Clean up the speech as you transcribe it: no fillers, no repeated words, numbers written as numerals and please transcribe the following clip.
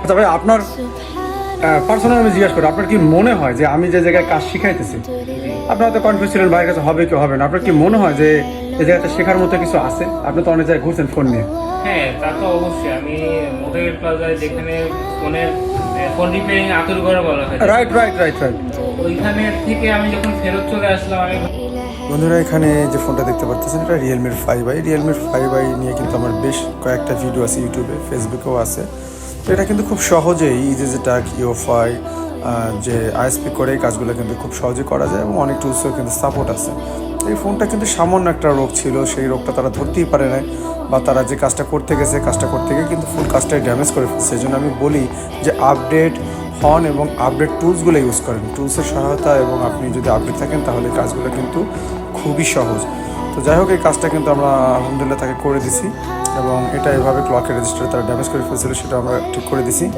আচ্ছা ভাই, আপনার পার্সোনাল আমি জিজ্ঞাসা করি, আপনার কি মনে হয় যে আমি যে জায়গায় কাজ শিখাইতেছি, আপনার হয়তো কনফিউজ ছিলেন ভাইয়ের কাছে হবে কি হবে না, আপনার কি মনে হয় যে এই জায়গাতে শেখার মতো কিছু আছে? আপনি তো অনেক জায়গায় ঘুরছেন ফোন নিয়ে। হ্যাঁ, তা তো অবশ্যই। আমি মোটরগেট প্লাজায় যেখানে ফোনের ফোন রিপেয়ারিং আতুর ঘরে বলা হয়, রাইট রাইট রাইট রাইট। ওইখানে থেকে আমি যখন ফেরত চলে আসলাম আমি বন্ধুরা, এখানে যে ফোনটা দেখতে পাচ্ছেন এটা রিয়েলমির 5i। রিয়েলমির 5i নিয়ে কিন্তু আমার বেশ কয়েকটা ভিডিও আছে ইউটিউবে, ফেসবুকেও আছে। তো এটা কিন্তু খুব সহজেই ইজিজেটাক ইওফাই যে আইএসপি করে এই কাজগুলো কিন্তু খুব সহজে করা যায় এবং অনেক টুলসেও কিন্তু সাপোর্ট আছে। এই ফোনটা কিন্তু সামান্য একটা রোগ ছিল, সেই রোগটা তারা ধরতেই পারে না, বা তারা যে কাজটা করতে গেছে কাজটা করতে গিয়ে কিন্তু ফুল কাজটাই ড্যামেজ করে ফেলছে। এই জন্য আমি বলি যে আপডেট হন এবং আপডেট টুলসগুলো ইউজ করেন। টুলসের সহায়তা এবং আপনি যদি আপডেট থাকেন তাহলে কাজগুলো কিন্তু খুবই সহজ। তো যাই হোক, এই কাজটা কিন্তু আমরা আলহামদুলিল্লাহ তাকে করে দিছি এবং এটা এভাবে ক্লকের রেজিস্টারে তারা ড্যামেজ করে ফেলছিল, সেটা আমরা ঠিক করে দিছি।